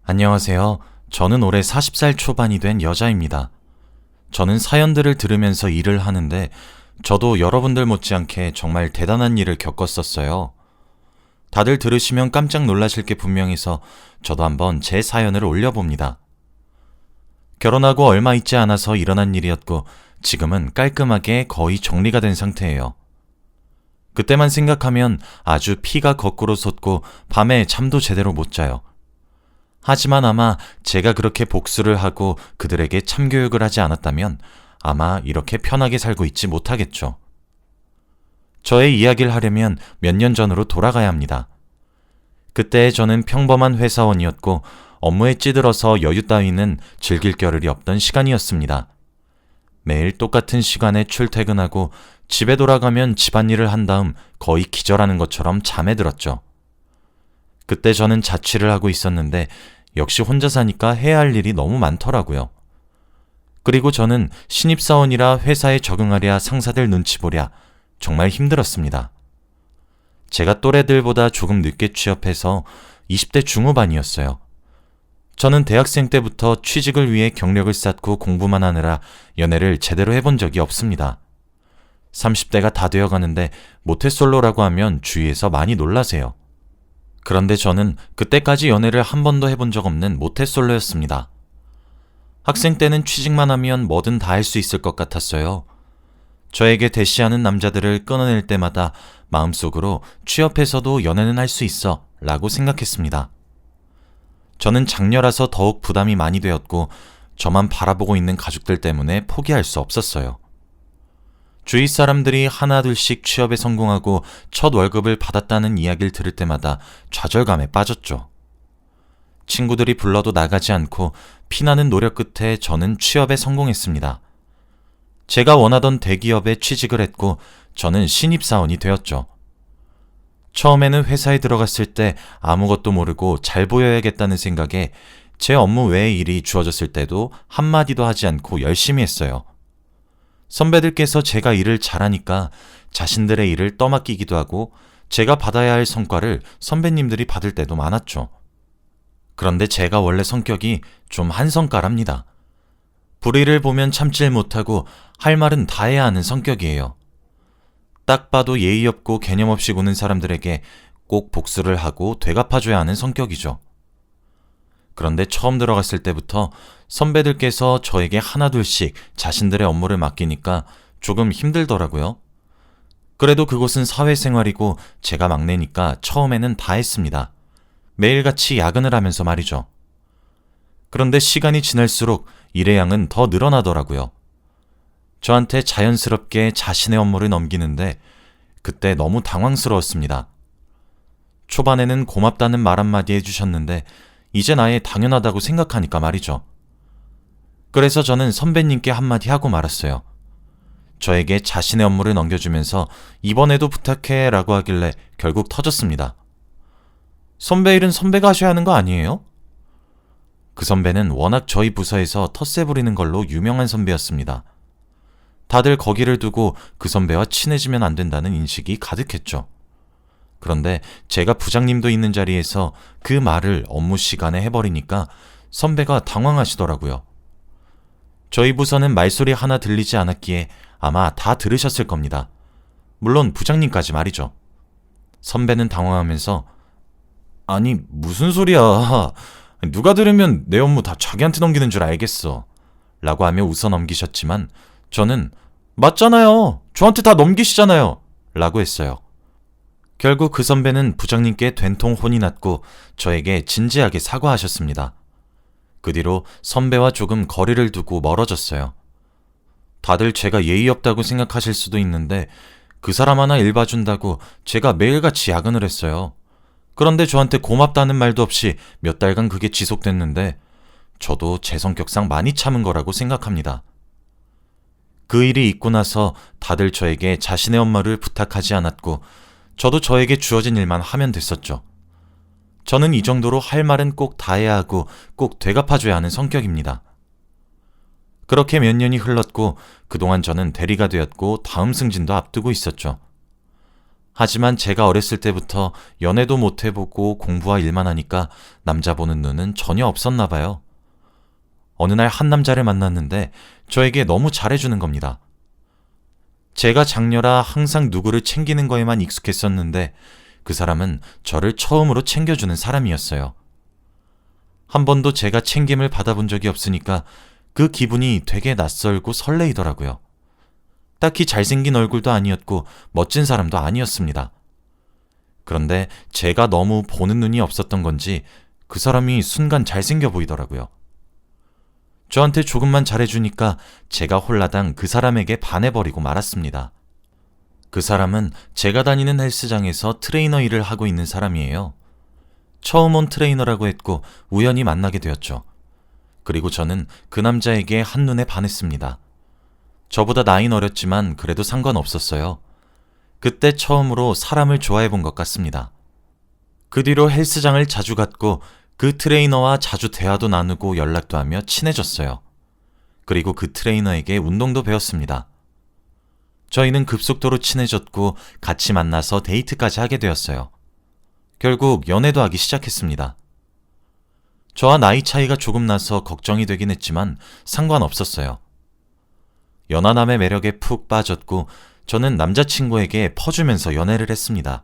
안녕하세요. 저는 올해 40살 초반이 된 여자입니다. 저는 사연들을 들으면서 일을 하는데 저도 여러분들 못지않게 정말 대단한 일을 겪었었어요. 다들 들으시면 깜짝 놀라실 게 분명해서 저도 한번 제 사연을 올려봅니다. 결혼하고 얼마 있지 않아서 일어난 일이었고 지금은 깔끔하게 거의 정리가 된 상태예요. 그때만 생각하면 아주 피가 거꾸로 솟고 밤에 잠도 제대로 못 자요. 하지만 아마 제가 그렇게 복수를 하고 그들에게 참교육을 하지 않았다면 아마 이렇게 편하게 살고 있지 못하겠죠. 저의 이야기를 하려면 몇 년 전으로 돌아가야 합니다. 그때 저는 평범한 회사원이었고 업무에 찌들어서 여유 따위는 즐길 겨를이 없던 시간이었습니다. 매일 똑같은 시간에 출퇴근하고 집에 돌아가면 집안일을 한 다음 거의 기절하는 것처럼 잠에 들었죠. 그때 저는 자취를 하고 있었는데 역시 혼자 사니까 해야 할 일이 너무 많더라고요. 그리고 저는 신입사원이라 회사에 적응하랴 상사들 눈치 보랴 정말 힘들었습니다. 제가 또래들보다 조금 늦게 취업해서 20대 중후반이었어요. 저는 대학생 때부터 취직을 위해 경력을 쌓고 공부만 하느라 연애를 제대로 해본 적이 없습니다. 30대가 다 되어가는데 모태솔로라고 하면 주위에서 많이 놀라세요. 그런데 저는 그때까지 연애를 한 번도 해본 적 없는 모태솔로였습니다. 학생 때는 취직만 하면 뭐든 다 할 수 있을 것 같았어요. 저에게 대시하는 남자들을 끊어낼 때마다 마음속으로 취업해서도 연애는 할 수 있어 라고 생각했습니다. 저는 장녀라서 더욱 부담이 많이 되었고 저만 바라보고 있는 가족들 때문에 포기할 수 없었어요. 주위 사람들이 하나둘씩 취업에 성공하고 첫 월급을 받았다는 이야기를 들을 때마다 좌절감에 빠졌죠. 친구들이 불러도 나가지 않고 피나는 노력 끝에 저는 취업에 성공했습니다. 제가 원하던 대기업에 취직을 했고 저는 신입사원이 되었죠. 처음에는 회사에 들어갔을 때 아무것도 모르고 잘 보여야겠다는 생각에 제 업무 외의 일이 주어졌을 때도 한마디도 하지 않고 열심히 했어요. 선배들께서 제가 일을 잘하니까 자신들의 일을 떠맡기기도 하고 제가 받아야 할 성과를 선배님들이 받을 때도 많았죠. 그런데 제가 원래 성격이 좀 한성깔합니다. 불의를 보면 참질 못하고 할 말은 다 해야 하는 성격이에요. 딱 봐도 예의 없고 개념 없이 구는 사람들에게 꼭 복수를 하고 되갚아줘야 하는 성격이죠. 그런데 처음 들어갔을 때부터 선배들께서 저에게 하나둘씩 자신들의 업무를 맡기니까 조금 힘들더라고요. 그래도 그곳은 사회생활이고 제가 막내니까 처음에는 다 했습니다. 매일같이 야근을 하면서 말이죠. 그런데 시간이 지날수록 일의 양은 더 늘어나더라고요. 저한테 자연스럽게 자신의 업무를 넘기는데 그때 너무 당황스러웠습니다. 초반에는 고맙다는 말 한마디 해주셨는데 이젠 아예 당연하다고 생각하니까 말이죠. 그래서 저는 선배님께 한마디 하고 말았어요. 저에게 자신의 업무를 넘겨주면서 이번에도 부탁해 라고 하길래 결국 터졌습니다. 선배 일은 선배가 하셔야 하는 거 아니에요? 그 선배는 워낙 저희 부서에서 텃세 부리는 걸로 유명한 선배였습니다. 다들 거기를 두고 그 선배와 친해지면 안 된다는 인식이 가득했죠. 그런데 제가 부장님도 있는 자리에서 그 말을 업무 시간에 해버리니까 선배가 당황하시더라고요. 저희 부서는 말소리 하나 들리지 않았기에 아마 다 들으셨을 겁니다. 물론 부장님까지 말이죠. 선배는 당황하면서 아니 무슨 소리야. 누가 들으면 내 업무 다 자기한테 넘기는 줄 알겠어. 라고 하며 웃어 넘기셨지만 저는 맞잖아요. 저한테 다 넘기시잖아요. 라고 했어요. 결국 그 선배는 부장님께 된통 혼이 났고 저에게 진지하게 사과하셨습니다. 그 뒤로 선배와 조금 거리를 두고 멀어졌어요. 다들 제가 예의 없다고 생각하실 수도 있는데 그 사람 하나 일 봐준다고 제가 매일같이 야근을 했어요. 그런데 저한테 고맙다는 말도 없이 몇 달간 그게 지속됐는데 저도 제 성격상 많이 참은 거라고 생각합니다. 그 일이 있고 나서 다들 저에게 자신의 업무를 부탁하지 않았고 저도 저에게 주어진 일만 하면 됐었죠. 저는 이 정도로 할 말은 꼭 다 해야 하고 꼭 되갚아줘야 하는 성격입니다. 그렇게 몇 년이 흘렀고 그동안 저는 대리가 되었고 다음 승진도 앞두고 있었죠. 하지만 제가 어렸을 때부터 연애도 못 해보고 공부와 일만 하니까 남자 보는 눈은 전혀 없었나 봐요. 어느 날 한 남자를 만났는데 저에게 너무 잘해주는 겁니다. 제가 장녀라 항상 누구를 챙기는 거에만 익숙했었는데 그 사람은 저를 처음으로 챙겨주는 사람이었어요. 한 번도 제가 챙김을 받아본 적이 없으니까 그 기분이 되게 낯설고 설레이더라고요. 딱히 잘생긴 얼굴도 아니었고 멋진 사람도 아니었습니다. 그런데 제가 너무 보는 눈이 없었던 건지 그 사람이 순간 잘생겨 보이더라고요. 저한테 조금만 잘해주니까 제가 홀라당 그 사람에게 반해버리고 말았습니다. 그 사람은 제가 다니는 헬스장에서 트레이너 일을 하고 있는 사람이에요. 처음 온 트레이너라고 했고 우연히 만나게 되었죠. 그리고 저는 그 남자에게 한눈에 반했습니다. 저보다 나이는 어렸지만 그래도 상관없었어요. 그때 처음으로 사람을 좋아해 본 것 같습니다. 그 뒤로 헬스장을 자주 갔고 그 트레이너와 자주 대화도 나누고 연락도 하며 친해졌어요. 그리고 그 트레이너에게 운동도 배웠습니다. 저희는 급속도로 친해졌고 같이 만나서 데이트까지 하게 되었어요. 결국 연애도 하기 시작했습니다. 저와 나이 차이가 조금 나서 걱정이 되긴 했지만 상관없었어요. 연하남의 매력에 푹 빠졌고 저는 남자친구에게 퍼주면서 연애를 했습니다.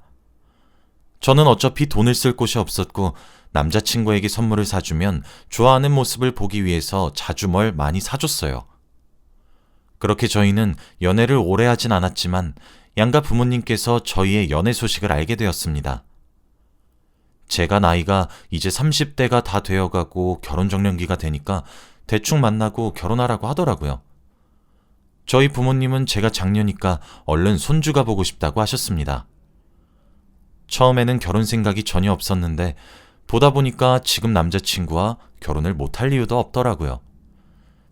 저는 어차피 돈을 쓸 곳이 없었고 남자친구에게 선물을 사주면 좋아하는 모습을 보기 위해서 자주 뭘 많이 사줬어요. 그렇게 저희는 연애를 오래 하진 않았지만 양가 부모님께서 저희의 연애 소식을 알게 되었습니다. 제가 나이가 이제 30대가 다 되어가고 결혼정년기가 되니까 대충 만나고 결혼하라고 하더라고요. 저희 부모님은 제가 장녀니까 얼른 손주가 보고 싶다고 하셨습니다. 처음에는 결혼 생각이 전혀 없었는데 보다 보니까 지금 남자친구와 결혼을 못할 이유도 없더라고요.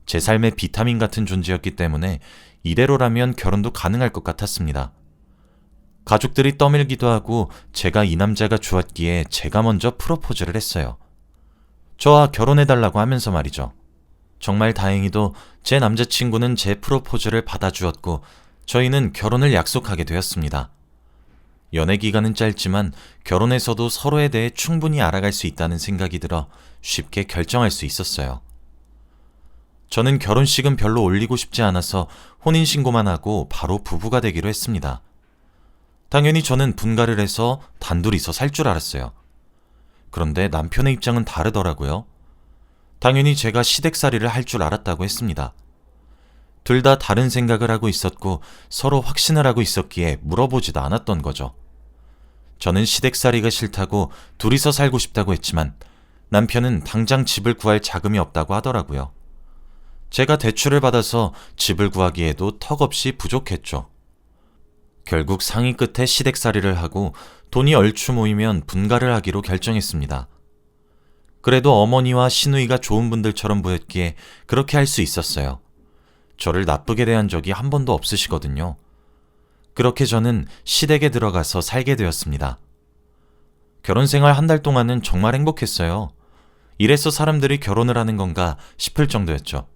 제 삶의 비타민 같은 존재였기 때문에 이대로라면 결혼도 가능할 것 같았습니다. 가족들이 떠밀기도 하고 제가 이 남자가 좋았기에 제가 먼저 프로포즈를 했어요. 저와 결혼해달라고 하면서 말이죠. 정말 다행히도 제 남자친구는 제 프로포즈를 받아주었고 저희는 결혼을 약속하게 되었습니다. 연애 기간은 짧지만 결혼해서도 서로에 대해 충분히 알아갈 수 있다는 생각이 들어 쉽게 결정할 수 있었어요. 저는 결혼식은 별로 올리고 싶지 않아서 혼인신고만 하고 바로 부부가 되기로 했습니다. 당연히 저는 분가를 해서 단둘이서 살 줄 알았어요. 그런데 남편의 입장은 다르더라고요. 당연히 제가 시댁살이를 할 줄 알았다고 했습니다. 둘 다 다른 생각을 하고 있었고 서로 확신을 하고 있었기에 물어보지도 않았던 거죠. 저는 시댁살이가 싫다고 둘이서 살고 싶다고 했지만 남편은 당장 집을 구할 자금이 없다고 하더라고요. 제가 대출을 받아서 집을 구하기에도 턱없이 부족했죠. 결국 상의 끝에 시댁살이를 하고 돈이 얼추 모이면 분가를 하기로 결정했습니다. 그래도 어머니와 시누이가 좋은 분들처럼 보였기에 그렇게 할 수 있었어요. 저를 나쁘게 대한 적이 한 번도 없으시거든요. 그렇게 저는 시댁에 들어가서 살게 되었습니다. 결혼 생활 한 달 동안은 정말 행복했어요. 이래서 사람들이 결혼을 하는 건가 싶을 정도였죠.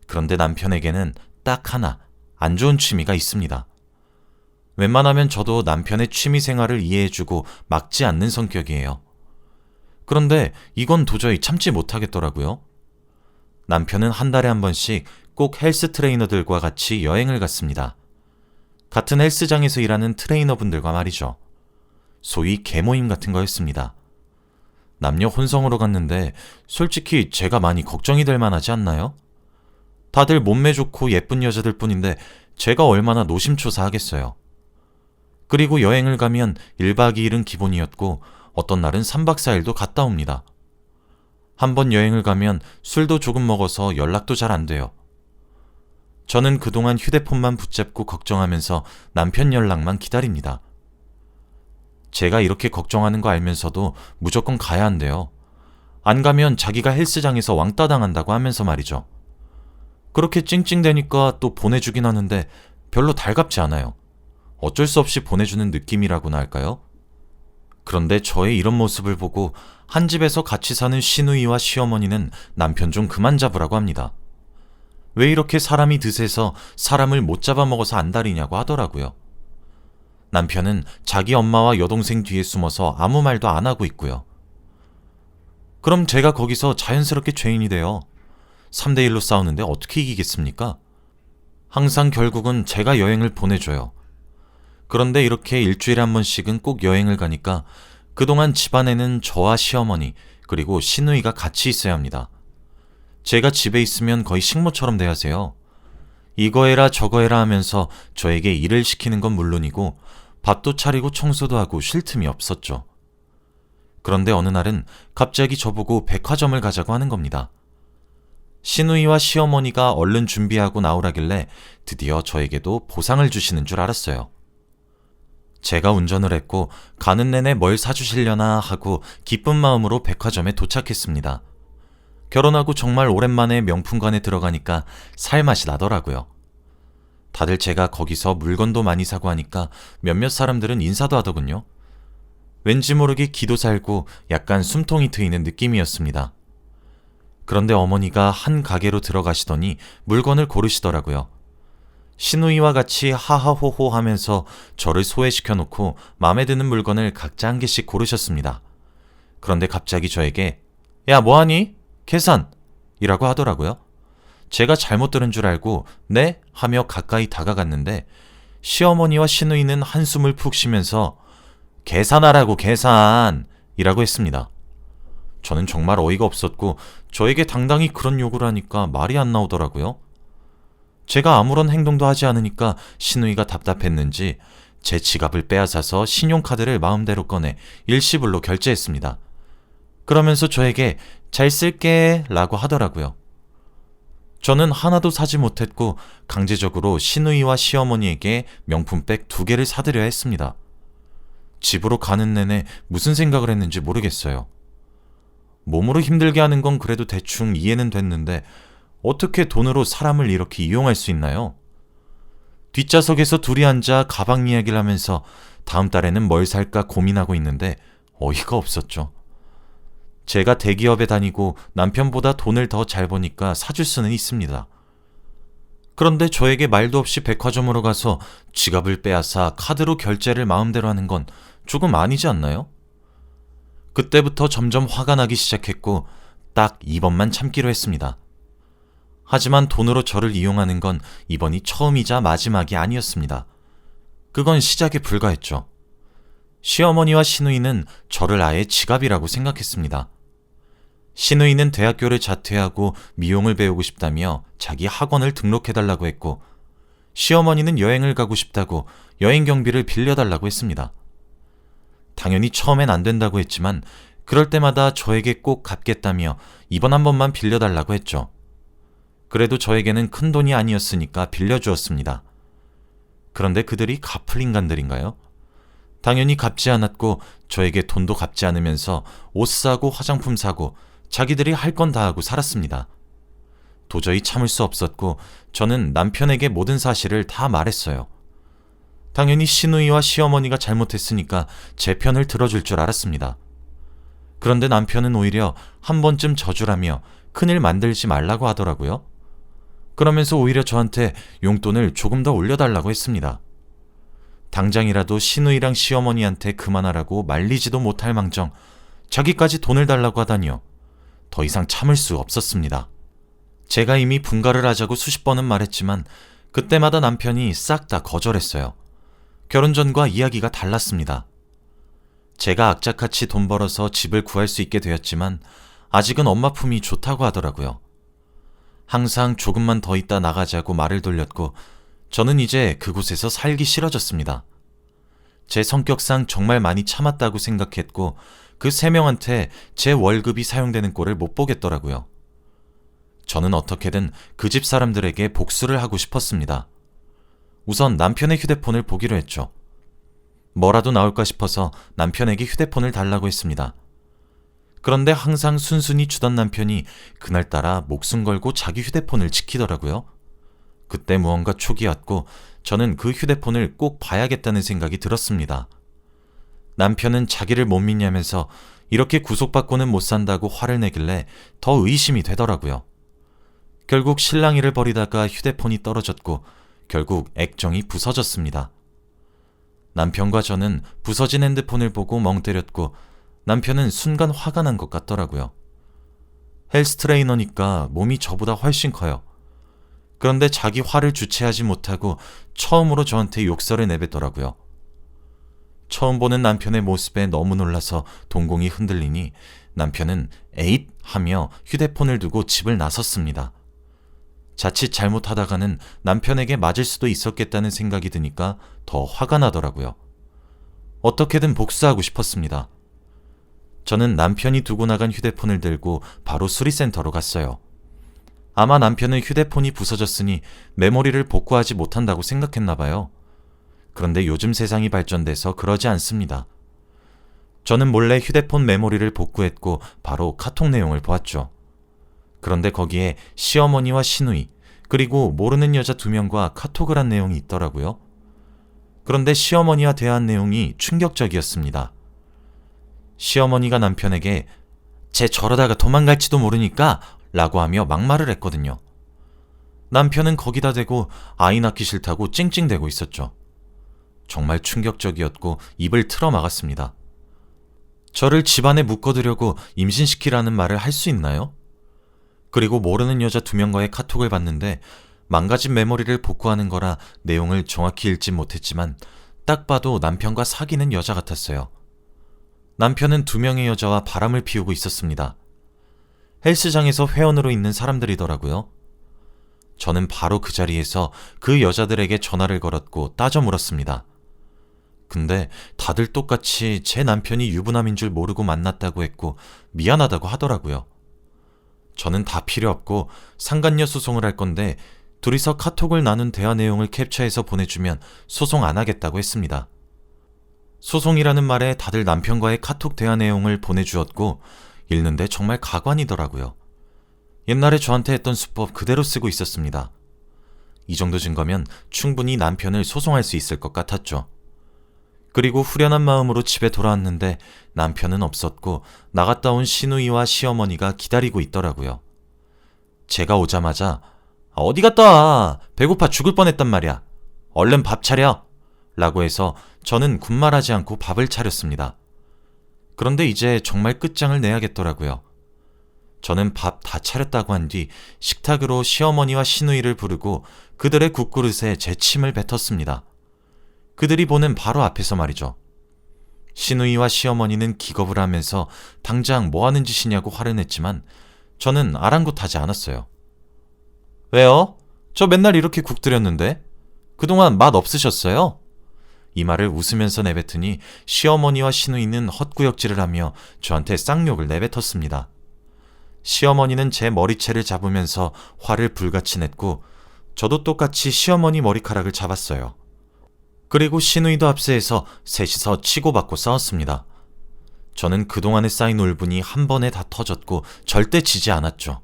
그런데 남편에게는 딱 하나 안 좋은 취미가 있습니다. 웬만하면 저도 남편의 취미 생활을 이해해주고 막지 않는 성격이에요. 그런데 이건 도저히 참지 못하겠더라고요. 남편은 한 달에 한 번씩 꼭 헬스 트레이너들과 같이 여행을 갔습니다. 같은 헬스장에서 일하는 트레이너분들과 말이죠. 소위 개모임 같은 거였습니다. 남녀 혼성으로 갔는데 솔직히 제가 많이 걱정이 될 만하지 않나요? 다들 몸매 좋고 예쁜 여자들 뿐인데 제가 얼마나 노심초사하겠어요. 그리고 여행을 가면 1박 2일은 기본이었고 어떤 날은 3박 4일도 갔다 옵니다. 한번 여행을 가면 술도 조금 먹어서 연락도 잘 안 돼요. 저는 그동안 휴대폰만 붙잡고 걱정하면서 남편 연락만 기다립니다. 제가 이렇게 걱정하는 거 알면서도 무조건 가야 한대요. 안 가면 자기가 헬스장에서 왕따 당한다고 하면서 말이죠. 그렇게 찡찡대니까 또 보내주긴 하는데 별로 달갑지 않아요. 어쩔 수 없이 보내주는 느낌이라고나 할까요? 그런데 저의 이런 모습을 보고 한 집에서 같이 사는 시누이와 시어머니는 남편 좀 그만 잡으라고 합니다. 왜 이렇게 사람이 드세서 사람을 못 잡아먹어서 안달이냐고 하더라고요. 남편은 자기 엄마와 여동생 뒤에 숨어서 아무 말도 안 하고 있고요. 그럼 제가 거기서 자연스럽게 죄인이 돼요. 3대1로 싸우는데 어떻게 이기겠습니까? 항상 결국은 제가 여행을 보내줘요. 그런데 이렇게 일주일에 한 번씩은 꼭 여행을 가니까 그동안 집안에는 저와 시어머니 그리고 시누이가 같이 있어야 합니다. 제가 집에 있으면 거의 식모처럼 대하세요. 이거 해라 저거 해라 하면서 저에게 일을 시키는 건 물론이고 밥도 차리고 청소도 하고 쉴 틈이 없었죠. 그런데 어느 날은 갑자기 저보고 백화점을 가자고 하는 겁니다. 시누이와 시어머니가 얼른 준비하고 나오라길래 드디어 저에게도 보상을 주시는 줄 알았어요. 제가 운전을 했고 가는 내내 뭘 사주시려나 하고 기쁜 마음으로 백화점에 도착했습니다. 결혼하고 정말 오랜만에 명품관에 들어가니까 살맛이 나더라고요. 다들 제가 거기서 물건도 많이 사고 하니까 몇몇 사람들은 인사도 하더군요. 왠지 모르게 기도 살고 약간 숨통이 트이는 느낌이었습니다. 그런데 어머니가 한 가게로 들어가시더니 물건을 고르시더라고요. 시누이와 같이 하하호호 하면서 저를 소외시켜 놓고 마음에 드는 물건을 각자 한 개씩 고르셨습니다. 그런데 갑자기 저에게 야 뭐하니? 계산! 이라고 하더라고요. 제가 잘못 들은 줄 알고 네? 하며 가까이 다가갔는데 시어머니와 시누이는 한숨을 푹 쉬면서 계산하라고 계산! 이라고 했습니다. 저는 정말 어이가 없었고 저에게 당당히 그런 요구를 하니까 말이 안 나오더라고요. 제가 아무런 행동도 하지 않으니까 시누이가 답답했는지 제 지갑을 빼앗아서 신용카드를 마음대로 꺼내 일시불로 결제했습니다. 그러면서 저에게 잘 쓸게 라고 하더라고요. 저는 하나도 사지 못했고 강제적으로 시누이와 시어머니에게 명품백 2개를 사드려야 했습니다. 집으로 가는 내내 무슨 생각을 했는지 모르겠어요. 몸으로 힘들게 하는 건 그래도 대충 이해는 됐는데 어떻게 돈으로 사람을 이렇게 이용할 수 있나요? 뒷좌석에서 둘이 앉아 가방 이야기를 하면서 다음 달에는 뭘 살까 고민하고 있는데 어이가 없었죠. 제가 대기업에 다니고 남편보다 돈을 더 잘 버니까 사줄 수는 있습니다. 그런데 저에게 말도 없이 백화점으로 가서 지갑을 빼앗아 카드로 결제를 마음대로 하는 건 조금 아니지 않나요? 그때부터 점점 화가 나기 시작했고 딱 이번만 참기로 했습니다. 하지만 돈으로 저를 이용하는 건 이번이 처음이자 마지막이 아니었습니다. 그건 시작에 불과했죠. 시어머니와 시누이는 저를 아예 지갑이라고 생각했습니다. 시누이는 대학교를 자퇴하고 미용을 배우고 싶다며 자기 학원을 등록해달라고 했고 시어머니는 여행을 가고 싶다고 여행 경비를 빌려달라고 했습니다. 당연히 처음엔 안 된다고 했지만 그럴 때마다 저에게 꼭 갚겠다며 이번 한 번만 빌려달라고 했죠. 그래도 저에게는 큰 돈이 아니었으니까 빌려주었습니다. 그런데 그들이 갚을 인간들인가요? 당연히 갚지 않았고 저에게 돈도 갚지 않으면서 옷 사고 화장품 사고 자기들이 할 건 다 하고 살았습니다. 도저히 참을 수 없었고 저는 남편에게 모든 사실을 다 말했어요. 당연히 시누이와 시어머니가 잘못했으니까 제 편을 들어줄 줄 알았습니다. 그런데 남편은 오히려 한 번쯤 져주라며 큰일 만들지 말라고 하더라고요. 그러면서 오히려 저한테 용돈을 조금 더 올려달라고 했습니다. 당장이라도 시누이랑 시어머니한테 그만하라고 말리지도 못할 망정 자기까지 돈을 달라고 하다니요. 더 이상 참을 수 없었습니다. 제가 이미 분가를 하자고 수십 번은 말했지만 그때마다 남편이 싹 다 거절했어요. 결혼 전과 이야기가 달랐습니다. 제가 악착같이 돈 벌어서 집을 구할 수 있게 되었지만 아직은 엄마 품이 좋다고 하더라고요. 항상 조금만 더 있다 나가자고 말을 돌렸고 저는 이제 그곳에서 살기 싫어졌습니다. 제 성격상 정말 많이 참았다고 생각했고 그 3명한테 제 월급이 사용되는 꼴을 못 보겠더라고요. 저는 어떻게든 그 집 사람들에게 복수를 하고 싶었습니다. 우선 남편의 휴대폰을 보기로 했죠. 뭐라도 나올까 싶어서 남편에게 휴대폰을 달라고 했습니다. 그런데 항상 순순히 주던 남편이 그날따라 목숨 걸고 자기 휴대폰을 지키더라고요. 그때 무언가 촉이 왔고 저는 그 휴대폰을 꼭 봐야겠다는 생각이 들었습니다. 남편은 자기를 못 믿냐면서 이렇게 구속받고는 못 산다고 화를 내길래 더 의심이 되더라고요. 결국 실랑이를 벌이다가 휴대폰이 떨어졌고 결국 액정이 부서졌습니다. 남편과 저는 부서진 핸드폰을 보고 멍 때렸고 남편은 순간 화가 난 것 같더라고요. 헬스 트레이너니까 몸이 저보다 훨씬 커요. 그런데 자기 화를 주체하지 못하고 처음으로 저한테 욕설을 내뱉더라고요. 처음 보는 남편의 모습에 너무 놀라서 동공이 흔들리니 남편은 에잇 하며 휴대폰을 두고 집을 나섰습니다. 자칫 잘못하다가는 남편에게 맞을 수도 있었겠다는 생각이 드니까 더 화가 나더라고요. 어떻게든 복수하고 싶었습니다. 저는 남편이 두고 나간 휴대폰을 들고 바로 수리센터로 갔어요. 아마 남편은 휴대폰이 부서졌으니 메모리를 복구하지 못한다고 생각했나 봐요. 그런데 요즘 세상이 발전돼서 그러지 않습니다. 저는 몰래 휴대폰 메모리를 복구했고 바로 카톡 내용을 보았죠. 그런데 거기에 시어머니와 시누이 그리고 모르는 여자 2명과 카톡을 한 내용이 있더라고요. 그런데 시어머니와 대화한 내용이 충격적이었습니다. 시어머니가 남편에게 쟤 저러다가 도망갈지도 모르니까 라고 하며 막말을 했거든요. 남편은 거기다 대고 아이 낳기 싫다고 찡찡대고 있었죠. 정말 충격적이었고 입을 틀어 막았습니다. 저를 집안에 묶어두려고 임신시키라는 말을 할 수 있나요? 그리고 모르는 여자 2명과의 카톡을 봤는데 망가진 메모리를 복구하는 거라 내용을 정확히 읽진 못했지만 딱 봐도 남편과 사귀는 여자 같았어요. 남편은 2명의 여자와 바람을 피우고 있었습니다. 헬스장에서 회원으로 있는 사람들이더라고요. 저는 바로 그 자리에서 그 여자들에게 전화를 걸었고 따져 물었습니다. 근데 다들 똑같이 제 남편이 유부남인 줄 모르고 만났다고 했고 미안하다고 하더라고요. 저는 다 필요 없고 상간녀 소송을 할 건데 둘이서 카톡을 나눈 대화 내용을 캡처해서 보내주면 소송 안 하겠다고 했습니다. 소송이라는 말에 다들 남편과의 카톡 대화 내용을 보내주었고 읽는데 정말 가관이더라고요. 옛날에 저한테 했던 수법 그대로 쓰고 있었습니다. 이 정도 증거면 충분히 남편을 소송할 수 있을 것 같았죠. 그리고 후련한 마음으로 집에 돌아왔는데 남편은 없었고 나갔다 온 시누이와 시어머니가 기다리고 있더라고요. 제가 오자마자 어디 갔다 와? 배고파 죽을 뻔했단 말이야. 얼른 밥 차려. 라고 해서 저는 군말하지 않고 밥을 차렸습니다. 그런데 이제 정말 끝장을 내야겠더라고요. 저는 밥 다 차렸다고 한 뒤 식탁으로 시어머니와 시누이를 부르고 그들의 국그릇에 제 침을 뱉었습니다. 그들이 보는 바로 앞에서 말이죠. 시누이와 시어머니는 기겁을 하면서 당장 뭐 하는 짓이냐고 화를 냈지만 저는 아랑곳하지 않았어요. 왜요? 저 맨날 이렇게 국 드렸는데? 그동안 맛 없으셨어요? 이 말을 웃으면서 내뱉으니 시어머니와 시누이는 헛구역질을 하며 저한테 쌍욕을 내뱉었습니다. 시어머니는 제 머리채를 잡으면서 화를 불같이 냈고 저도 똑같이 시어머니 머리카락을 잡았어요. 그리고 시누이도 합세해서 셋이서 치고받고 싸웠습니다. 저는 그동안에 쌓인 울분이 한 번에 다 터졌고 절대 지지 않았죠.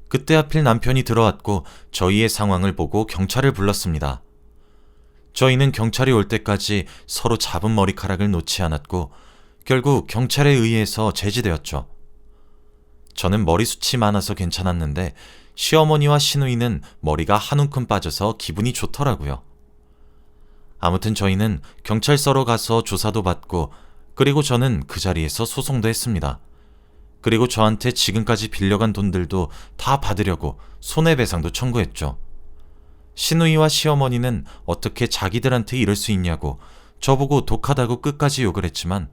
그때 하필 남편이 들어왔고 저희의 상황을 보고 경찰을 불렀습니다. 저희는 경찰이 올 때까지 서로 잡은 머리카락을 놓지 않았고 결국 경찰에 의해서 제지되었죠. 저는 머리숱이 많아서 괜찮았는데 시어머니와 시누이는 머리가 한 움큼 빠져서 기분이 좋더라고요. 아무튼 저희는 경찰서로 가서 조사도 받고 그리고 저는 그 자리에서 소송도 했습니다. 그리고 저한테 지금까지 빌려간 돈들도 다 받으려고 손해배상도 청구했죠. 시누이와 시어머니는 어떻게 자기들한테 이럴 수 있냐고 저보고 독하다고 끝까지 욕을 했지만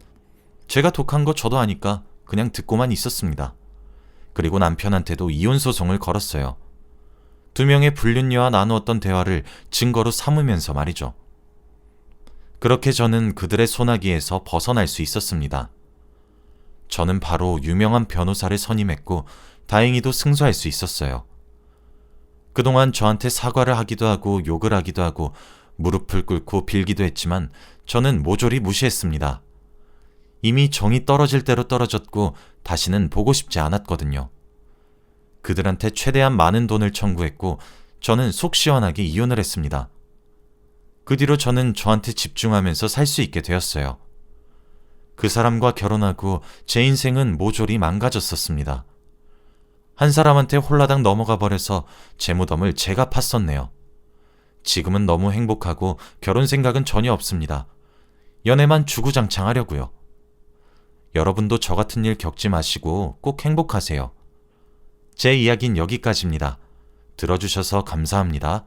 제가 독한 거 저도 아니까 그냥 듣고만 있었습니다. 그리고 남편한테도 이혼 소송을 걸었어요. 2명의 불륜녀와 나누었던 대화를 증거로 삼으면서 말이죠. 그렇게 저는 그들의 소나기에서 벗어날 수 있었습니다. 저는 바로 유명한 변호사를 선임했고 다행히도 승소할 수 있었어요. 그동안 저한테 사과를 하기도 하고 욕을 하기도 하고 무릎을 꿇고 빌기도 했지만 저는 모조리 무시했습니다. 이미 정이 떨어질 대로 떨어졌고 다시는 보고 싶지 않았거든요. 그들한테 최대한 많은 돈을 청구했고 저는 속 시원하게 이혼을 했습니다. 그 뒤로 저는 저한테 집중하면서 살 수 있게 되었어요. 그 사람과 결혼하고 제 인생은 모조리 망가졌었습니다. 한 사람한테 홀라당 넘어가 버려서 제 무덤을 제가 팠었네요. 지금은 너무 행복하고 결혼 생각은 전혀 없습니다. 연애만 주구장창 하려고요. 여러분도 저 같은 일 겪지 마시고 꼭 행복하세요. 제 이야기는 여기까지입니다. 들어주셔서 감사합니다.